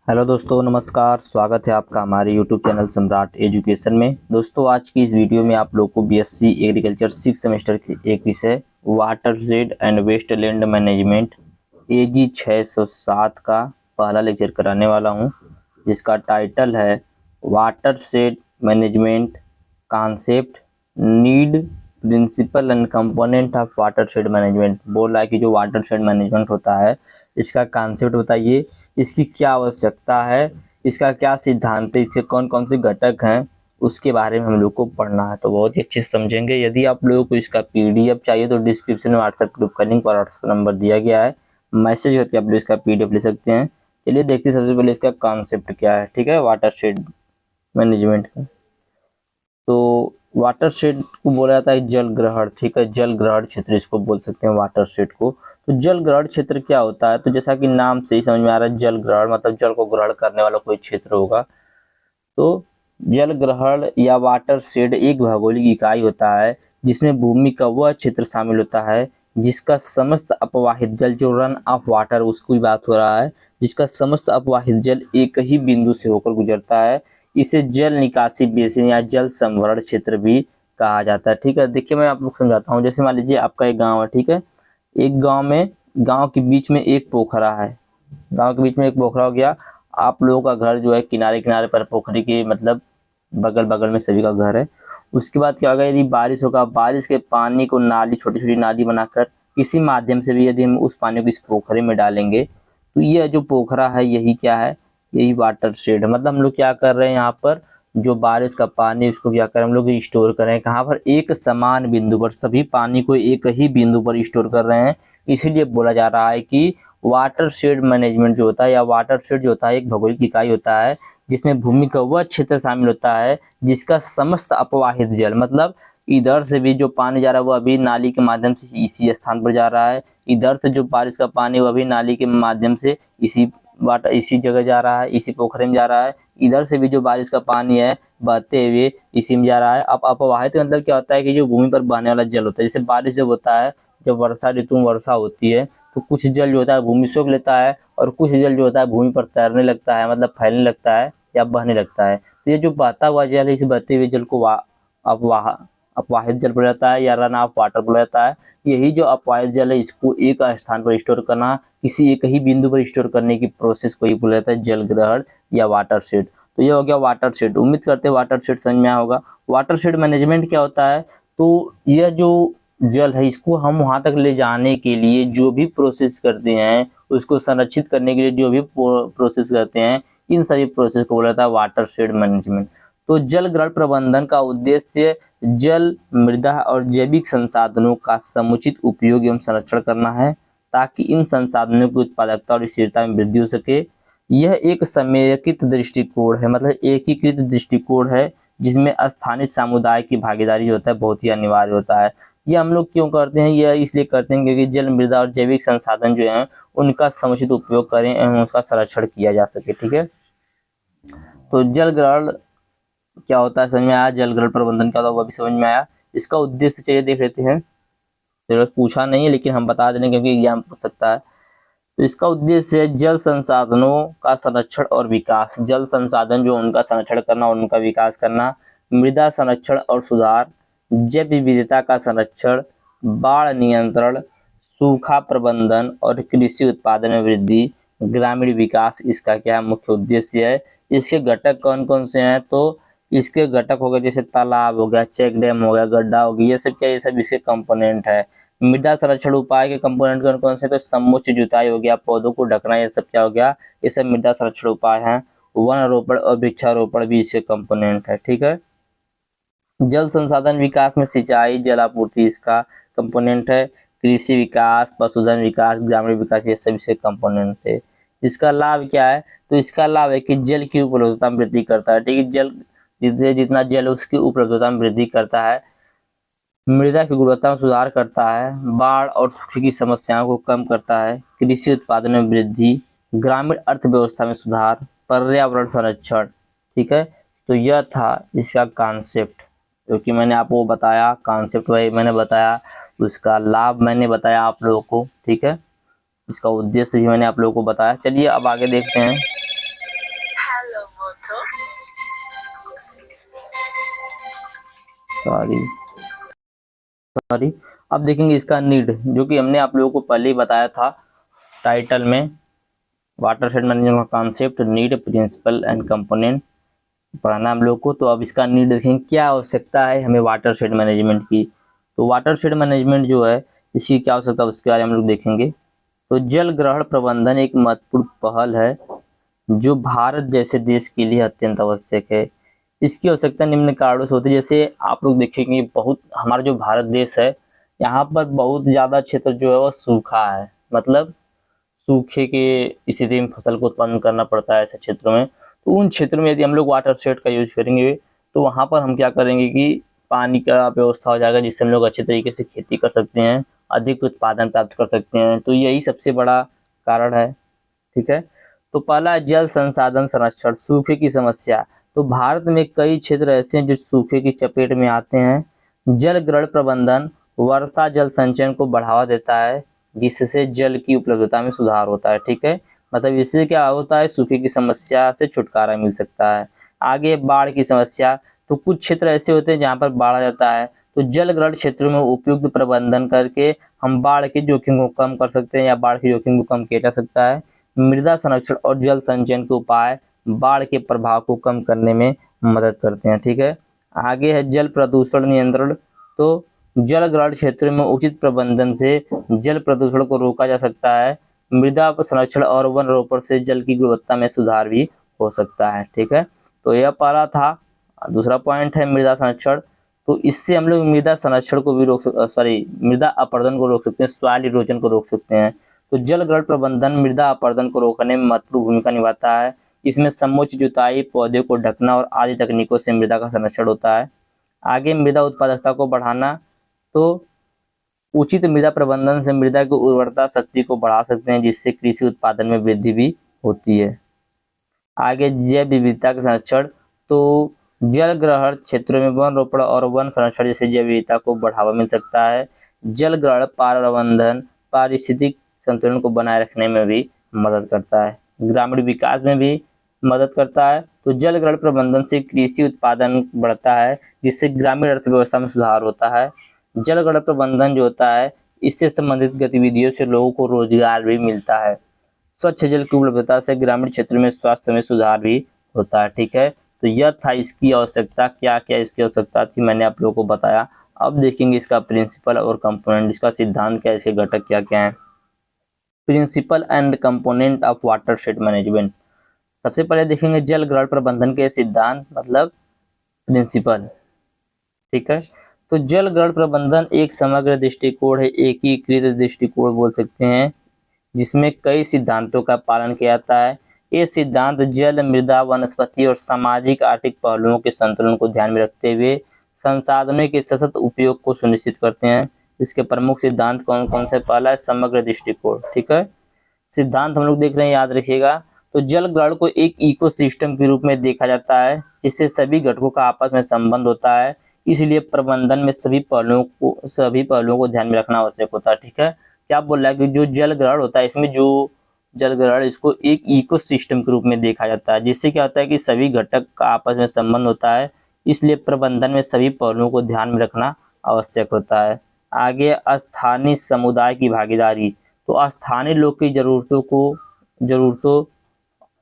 Hello दोस्तों, नमस्कार। स्वागत है आपका हमारे यूट्यूब चैनल सम्राट एजुकेशन में। दोस्तों, आज की इस वीडियो में आप लोग को बीएससी एग्रीकल्चर 6 सेमेस्टर की एक विषय वाटरशेड एंड वेस्टलैंड मैनेजमेंट एजी 607 का पहला लेक्चर कराने वाला हूं, जिसका टाइटल है watershed management concept, need, principle and component of watershed management. बोल रहा है कि जो वाटरशेड मैनेजमेंट होता है, इसका कॉन्सेप्ट बताइए, इसकी क्या आवश्यकता है, इसका क्या सिद्धांत है, इसके कौन कौन से घटक हैं, उसके बारे में हम लोग को पढ़ना है। तो बहुत ही अच्छे से समझेंगे। यदि आप लोगों को इसका पीडीएफ चाहिए तो डिस्क्रिप्शन में व्हाट्सएप ग्रुप का लिंक और व्हाट्सएप नंबर दिया गया है, मैसेज करके आप लोग इसका पीडीएफ ले सकते हैं। चलिए देखते हैं सबसे पहले इसका कॉन्सेप्ट क्या है। ठीक है, वाटरशेड मैनेजमेंट का। तो वाटरशेड को बोला जाता है जल ग्रहण। ठीक है, जल ग्रहण क्षेत्र इसको बोल सकते हैं वाटरशेड को। तो जल ग्रहण क्षेत्र क्या होता है? तो जैसा कि नाम से ही समझ में आ रहा है, जल ग्रहण मतलब जल को ग्रहण करने वाला कोई क्षेत्र होगा। तो जल ग्रहण या वाटरशेड एक भौगोलिक इकाई होता है जिसमें भूमि का वह क्षेत्र शामिल होता है जिसका समस्त अपवाहित जल, जो रन ऑफ वाटर उसकी बात हो रहा है, जिसका समस्त अपवाहित जल एक ही बिंदु से होकर गुजरता है। इसे जल निकासी बेसिन या जल संभरण क्षेत्र भी कहा जाता है। ठीक है, देखिए मैं आप लोग समझाता हूँ। जैसे मान लीजिए आपका एक गांव है। ठीक है, एक गांव में, गांव के बीच में एक पोखरा है। गांव के बीच में एक पोखरा हो गया। आप लोगों का घर जो है किनारे किनारे पर पोखरी के मतलब बगल बगल में सभी का घर है। उसके बाद क्या होगा, यदि बारिश होगा, बारिश के पानी को नाली, छोटी छोटी नाली बनाकर किसी माध्यम से भी यदि हम उस पानी को इस पोखरे में डालेंगे तो यह जो पोखरा है यही क्या है, यही वाटर शेड है। मतलब हम लोग क्या कर रहे हैं यहाँ पर, जो बारिश का पानी उसको क्या करें हम लोग स्टोर कर रहे हैं कहाँ पर, एक समान बिंदु पर, सभी पानी को एक ही बिंदु पर स्टोर कर रहे हैं। इसीलिए बोला जा रहा है कि वाटर शेड मैनेजमेंट जो होता है या वाटर शेड जो होता है एक भौगोलिक इकाई होता है जिसमें भूमि का वह क्षेत्र शामिल होता है जिसका समस्त अपवाहित जल, मतलब इधर से भी जो पानी जा रहा है वो अभी नाली के माध्यम से इसी स्थान पर जा रहा है, इधर से जो बारिश का पानी वो अभी नाली के माध्यम से इसी जगह जा रहा है, इसी पोखरे में जा रहा है। इधर से भी जो बारिश का पानी है बहते हुए इसी में जा रहा है। अब अपवाहित मतलब क्या होता है कि जो भूमि पर बहने वाला जल होता है। जैसे बारिश जब होता है, जब वर्षा ऋतु में वर्षा होती है तो कुछ जल जो होता है भूमि सोख लेता है और कुछ जल जो होता है भूमि पर तैरने लगता है, मतलब फैलने लगता है या बहने लगता है। तो ये जो बहता हुआ जल है, इस बहते हुए जल को अपवाहित जल बोला जाता है या रन ऑफ वाटर बोला जाता है। यही जो अपवाहित जल है इसको एक स्थान पर स्टोर करना, किसी एक ही बिंदु पर स्टोर करने की प्रोसेस को ही बोला जाता है जल ग्रहण या वाटर शेड। तो ये हो गया वाटर शेड। उम्मीद करते हैं वाटर शेड समझ में आया होगा। वाटर शेड मैनेजमेंट क्या होता है? तो यह जो जल है इसको हम वहां तक ले जाने के लिए जो भी प्रोसेस करते हैं, उसको संरक्षित करने के लिए जो भी प्रोसेस करते हैं, इन सभी प्रोसेस को बोला जाता है वाटर शेड मैनेजमेंट। तो जल ग्रहण प्रबंधन का उद्देश्य जल, मृदा और जैविक संसाधनों का समुचित उपयोग एवं संरक्षण करना है ताकि इन संसाधनों की उत्पादकता और स्थिरता में वृद्धि हो सके। यह एक समेकित दृष्टिकोण है, मतलब एकीकृत दृष्टिकोण है जिसमें स्थानीय समुदाय की भागीदारी होता है, बहुत ही अनिवार्य होता है। ये हम लोग क्यों करते हैं? यह इसलिए करते हैं क्योंकि जल, मृदा और जैविक संसाधन जो हैं उनका समुचित उपयोग करें एवं उसका संरक्षण किया जा सके। ठीक है, तो जल ग्रहण क्या होता है समझ में आया, जल ग्रहण प्रबंधन क्या होता है वो भी समझ में आया। इसका उद्देश्य चलिए देख लेते हैं। जरूरत पूछा नहीं है लेकिन हम बता दें क्योंकि एग्जाम पूछ सकता है। तो इसका उद्देश्य है जल संसाधनों का संरक्षण और विकास, जल संसाधन जो उनका संरक्षण करना और उनका विकास करना, मृदा संरक्षण और सुधार, जैव विविधता का संरक्षण, बाढ़ नियंत्रण, सूखा प्रबंधन और कृषि उत्पादन में वृद्धि, ग्रामीण विकास इसका क्या मुख्य उद्देश्य है। इसके घटक कौन कौन से हैं? तो इसके घटक हो गए जैसे तालाब हो गया, चेक डैम हो गया, गड्ढा हो गया, ये सब क्या, ये सब इसके कंपोनेंट है। मृदा संरक्षण उपाय के कंपोनेंट कौन कौन से? तो समुचित जुताई हो गया, पौधों को ढकना, ये सब क्या हो गया, ये सब मृदा संरक्षण उपाय हैं। वन रोपण और वृक्षारोपण भी इसके कंपोनेंट है। ठीक है, जल संसाधन विकास में सिंचाई, जल आपूर्ति इसका कंपोनेंट है। कृषि विकास, पशुधन विकास, ग्रामीण विकास, ये सब इसके कंपोनेंट थे। इसका लाभ क्या है? तो इसका लाभ है कि जल की उपलब्धता में वृद्धि करता है। ठीक है, जल जितना जल उसकी उपलब्धता में वृद्धि करता है, मृदा की गुणवत्ता में सुधार करता है, बाढ़ और सूखे की समस्याओं को कम करता है, कृषि उत्पादन में वृद्धि, ग्रामीण अर्थव्यवस्था में सुधार, पर्यावरण संरक्षण। ठीक है, तो यह था इसका कॉन्सेप्ट, क्योंकि मैंने आपको बताया कॉन्सेप्ट वही मैंने बताया, उसका लाभ मैंने बताया आप लोगों को। ठीक है, इसका उद्देश्य भी मैंने आप लोगों को बताया। चलिए अब आगे देखते हैं। सॉरी अब देखेंगे इसका नीड, जो कि हमने आप लोगों को पहले ही बताया था टाइटल में। वाटरशेड मैनेजमेंट का concept, need, principle and component पढ़ाना हम लोग को। तो अब इसका नीड देखेंगे, क्या आवश्यकता है हमें वाटरशेड मैनेजमेंट की। तो वाटरशेड मैनेजमेंट जो है इसकी क्या आवश्यकता है उसके बारे में हम लोग देखेंगे। तो जल ग्रहण प्रबंधन एक महत्वपूर्ण पहल है जो भारत जैसे देश के लिए अत्यंत आवश्यक है। इसकी आवश्यकता निम्न कारणों से होती है। जैसे आप लोग देखेंगे, बहुत हमारा जो भारत देश है यहाँ पर बहुत ज़्यादा क्षेत्र जो है वो सूखा है, मतलब सूखे के स्थिति में फसल को उत्पन्न करना पड़ता है ऐसे क्षेत्रों में। तो उन क्षेत्रों में यदि हम लोग वाटरशेड का यूज करेंगे तो वहाँ पर हम क्या करेंगे कि पानी का व्यवस्था हो जाएगा, जिससे हम लोग अच्छे तरीके से खेती कर सकते हैं, अधिक उत्पादन प्राप्त कर सकते हैं। तो यही सबसे बड़ा कारण है, ठीक है। तो पहला है जल संसाधन संरक्षण, सूखे की समस्या। तो भारत में कई क्षेत्र ऐसे हैं जो सूखे की चपेट में आते हैं। जल ग्रहण प्रबंधन वर्षा जल संचयन को बढ़ावा देता है, जिससे जल की उपलब्धता में सुधार होता है, ठीक है। मतलब इससे क्या होता है, सूखे की समस्या से छुटकारा मिल सकता है। आगे बाढ़ की समस्या। तो कुछ क्षेत्र ऐसे होते हैं जहाँ पर बाढ़ आ जाता है, तो जल ग्रहण क्षेत्रों में उपयुक्त प्रबंधन करके हम बाढ़ के जोखिम को कम कर सकते हैं या बाढ़ के जोखिम को कम किया जा सकता है। मृदा संरक्षण और जल संचयन के उपाय बाढ़ के प्रभाव को कम करने में मदद करते हैं, ठीक है। आगे है जल प्रदूषण नियंत्रण। तो जल ग्रहण क्षेत्र में उचित प्रबंधन से जल प्रदूषण को रोका जा सकता है। मृदा संरक्षण और वन रोपण से जल की गुणवत्ता में सुधार भी हो सकता है, ठीक है। तो यह पहला था। दूसरा पॉइंट है मृदा संरक्षण। तो इससे हम लोग मृदा संरक्षण को भी मृदा अपरदन को रोक सकते हैं, सॉइल इरोजन को रोक सकते हैं। तो जल ग्रहण प्रबंधन मृदा अपरदन को रोकने में महत्वपूर्ण भूमिका निभाता है। इसमें समोच्च जुताई, पौधे को ढकना और आदि तकनीकों से मृदा का संरक्षण होता है। आगे मृदा उत्पादकता को बढ़ाना। तो उचित मृदा प्रबंधन से मृदा की उर्वरता शक्ति को बढ़ा सकते हैं, जिससे कृषि उत्पादन में वृद्धि भी होती है। आगे जैव विविधता का संरक्षण। तो जल ग्रहण क्षेत्रों में वन रोपण और वन संरक्षण जैसे जैव विविधता को बढ़ावा मिल सकता है। जल ग्रहण प्रबंधन पारिस्थितिक संतुलन को बनाए रखने में भी मदद करता है, ग्रामीण विकास में भी मदद करता है। तो जल ग्रहण प्रबंधन से कृषि उत्पादन बढ़ता है, जिससे ग्रामीण अर्थव्यवस्था में सुधार होता है। जल ग्रहण प्रबंधन जो होता है इससे संबंधित गतिविधियों से लोगों को रोजगार भी मिलता है। स्वच्छ जल की उपलब्धता से ग्रामीण क्षेत्र में स्वास्थ्य में सुधार भी होता है, ठीक है। तो यह था इसकी आवश्यकता, क्या क्या इसकी आवश्यकता थी मैंने आप लोगों को बताया। अब देखेंगे इसका प्रिंसिपल और कंपोनेंट, इसका सिद्धांत क्या है, इसके घटक क्या क्या हैं। Principle and component of watershed management. सबसे पहले देखेंगे जल ग्रहण प्रबंधन के सिद्धांत, मतलब प्रिंसिपल, ठीक है। तो जल ग्रहण प्रबंधन एक समग्र दृष्टिकोण है, एकीकृत दृष्टिकोण बोल सकते हैं, जिसमें कई सिद्धांतों का पालन किया जाता है। ये सिद्धांत जल, मृदा, वनस्पति और सामाजिक आर्थिक पहलुओं के संतुलन को ध्यान में रखते हुए संसाधनों के सतत उपयोग को सुनिश्चित करते हैं। इसके प्रमुख सिद्धांत कौन कौन से। पहला है समग्र दृष्टिकोण, ठीक है। सिद्धांत हम लोग देख रहे हैं, याद रखिएगा। तो जल ग्रहण को एक इकोसिस्टम के रूप में देखा जाता है, जिससे सभी घटकों का आपस में संबंध होता है। इसलिए प्रबंधन में सभी पहलुओं को ध्यान में रखना आवश्यक होता है, ठीक है। क्या बोल रहा है कि जो जल ग्रहण होता है, इसमें जो जल ग्रहण इसको एक इकोसिस्टम के रूप में देखा जाता है, जिससे क्या होता है कि सभी घटक का आपस में संबंध होता है। इसलिए प्रबंधन में सभी पहलुओं को ध्यान में रखना आवश्यक होता है। आगे स्थानीय समुदाय की भागीदारी। तो स्थानीय लोग की जरूरतों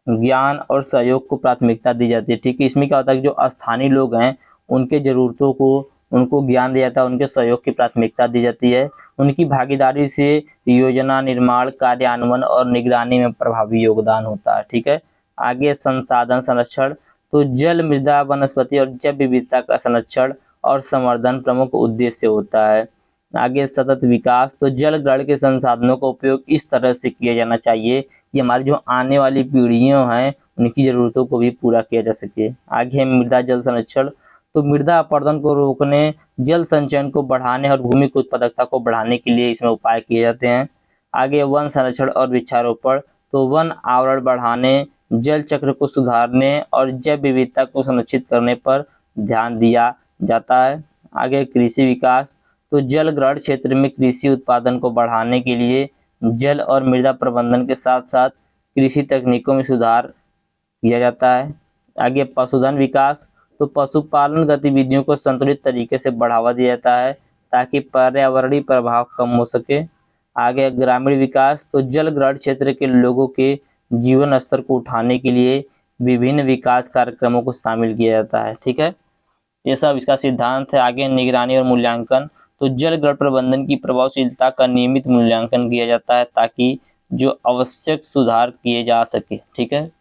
ज्ञान और सहयोग को प्राथमिकता दी जाती है, ठीक है। इसमें क्या होता है कि जो स्थानीय लोग हैं उनके जरूरतों को उनको ज्ञान दिया जाता है, उनके सहयोग की प्राथमिकता दी जाती है। उनकी भागीदारी से योजना निर्माण, कार्यान्वयन और निगरानी में प्रभावी योगदान होता है, ठीक है। आगे संसाधन संरक्षण। तो जल, मृदा, वनस्पति और जैव विविधता का संरक्षण और संवर्धन प्रमुख उद्देश्य होता है। आगे सतत विकास। तो जल ग्रहण के संसाधनों का उपयोग इस तरह से किया जाना चाहिए कि हमारी जो आने वाली पीढ़ियां हैं उनकी जरूरतों को भी पूरा किया जा सके। आगे मृदा जल संरक्षण। तो मृदा अपरदन को रोकने, जल संचयन को बढ़ाने और भूमि की उत्पादकता को बढ़ाने के लिए इसमें उपाय किए जाते हैं। आगे वन संरक्षण और वृक्षारोपण। तो वन आवरण बढ़ाने, जल चक्र को सुधारने और जैव विविधता को संरक्षित करने पर ध्यान दिया जाता है। आगे कृषि विकास। तो जल ग्रहण क्षेत्र में कृषि उत्पादन को बढ़ाने के लिए जल और मृदा प्रबंधन के साथ साथ कृषि तकनीकों में सुधार किया जाता है। आगे पशुधन विकास। तो पशुपालन गतिविधियों को संतुलित तरीके से बढ़ावा दिया जाता है ताकि पर्यावरणीय प्रभाव कम हो सके। आगे ग्रामीण विकास, तो जल ग्रहण क्षेत्र के लोगों के जीवन स्तर को उठाने के लिए विभिन्न विकास कार्यक्रमों को शामिल किया जाता है। ठीक है, ये सब इसका सिद्धांत है। आगे निगरानी और मूल्यांकन, तो जल ग्रहण प्रबंधन की प्रभावशीलता का नियमित मूल्यांकन किया जाता है ताकि जो आवश्यक सुधार किए जा सके। ठीक है,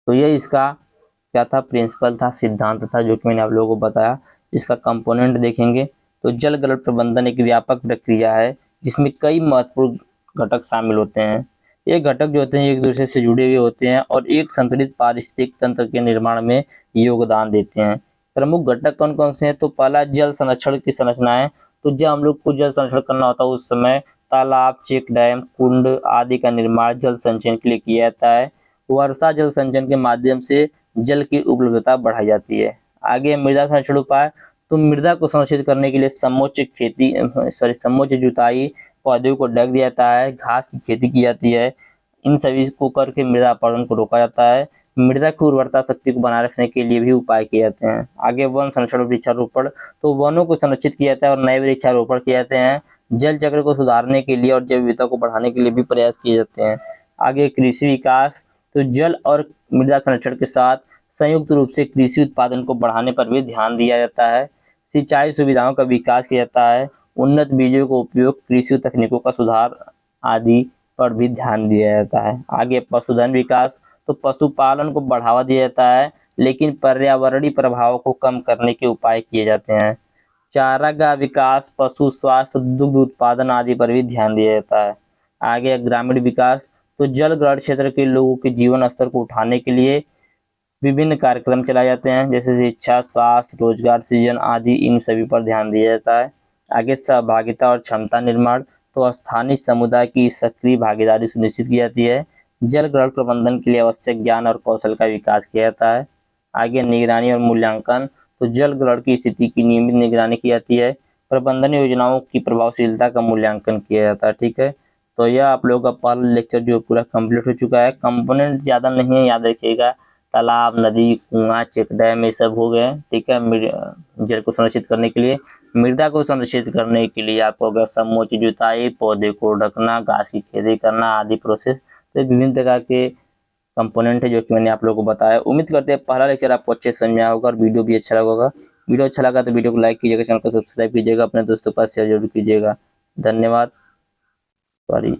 तो ये इसका क्या था, प्रिंसिपल था, सिद्धांत था, जो कि मैंने आप लोगों को बताया। इसका कंपोनेंट देखेंगे तो जल ग्रहण प्रबंधन एक व्यापक प्रक्रिया है जिसमें कई महत्वपूर्ण घटक शामिल होते हैं। ये घटक जो होते हैं एक दूसरे से जुड़े हुए होते हैं और एक संतुलित पारिस्थितिक तंत्र के निर्माण में योगदान देते हैं। प्रमुख घटक कौन कौन से हैं, तो पहला जल संरक्षण की संरचनाएं। तो जब हम लोग को जल संरक्षण करना होता है उस समय तालाब, चेक डैम, कुंड आदि का निर्माण जल संचयन के लिए किया जाता है। वर्षा जल संचयन के माध्यम से जल की उपलब्धता बढ़ाई जाती है। आगे मृदा संरक्षण उपाय, तो मृदा को संरक्षित करने के लिए समोच्च जुताई, पौधों को ढक दिया जाता है, घास की खेती की जाती है। इन सभी को करके मृदा अपरदन को रोका जाता है। मृदा की उर्वरता शक्ति को बनाए रखने के लिए भी उपाय किए जाते हैं। आगे वन संरक्षण और वृक्षारोपण, तो वनों को संरक्षित किया जाता है और नए वृक्षारोपण किए जाते हैं। जल चक्र को सुधारने के लिए और जैव विविधता को बढ़ाने के लिए भी प्रयास किए जाते हैं। आगे कृषि विकास, तो जल और मृदा संरक्षण के साथ संयुक्त रूप से कृषि उत्पादन को बढ़ाने पर भी ध्यान दिया जाता है। सिंचाई सुविधाओं का विकास किया जाता है। उन्नत बीजों का उपयोग, कृषि तकनीकों का सुधार आदि पर भी ध्यान दिया जाता है। आगे पशुधन विकास, तो पशुपालन को बढ़ावा दिया जाता है लेकिन पर्यावरणीय प्रभाव को कम करने के उपाय किए जाते हैं। चारागाह विकास, पशु स्वास्थ्य, दुग्ध उत्पादन आदि पर भी ध्यान दिया जाता है। आगे ग्रामीण विकास, तो जल ग्रहण क्षेत्र के लोगों के जीवन स्तर को उठाने के लिए विभिन्न कार्यक्रम चलाए जाते हैं जैसे शिक्षा, स्वास्थ्य, रोजगार सृजन आदि, इन सभी पर ध्यान दिया जाता है। आगे सहभागिता और क्षमता निर्माण, तो स्थानीय समुदाय की सक्रिय भागीदारी सुनिश्चित की जाती है। जल ग्रहण प्रबंधन के लिए आवश्यक ज्ञान और कौशल का विकास किया जाता है। आगे निगरानी और मूल्यांकन, तो जल ग्रहण की स्थिति की नियमित निगरानी की जाती है। प्रबंधन योजनाओं की प्रभावशीलता का मूल्यांकन किया जाता है। ठीक है, तो यह आप लोगों का पहला लेक्चर जो पूरा कंप्लीट हो चुका है। कंपोनेंट ज़्यादा नहीं है, याद रखिएगा। तालाब, नदी, कुआं, चेक डैम ये सब हो गए। ठीक है, जल को संरक्षित करने के लिए। मृदा को संरक्षित करने के लिए आपको अगर समोच्च जुताई, पौधे को ढकना, घास की खेती करना आदि प्रोसेस, तो विभिन्न प्रकार के कंपोनेंट है जो कि मैंने आप लोगों को बताया। उम्मीद करते हैं पहला लेक्चर आपको अच्छे से समझ में आया होगा और वीडियो भी अच्छा लगा होगा। वीडियो अच्छा लगा तो वीडियो को लाइक कीजिएगा, चैनल को सब्सक्राइब कीजिएगा, अपने दोस्तों के पास शेयर जरूर कीजिएगा। धन्यवाद। सॉरी।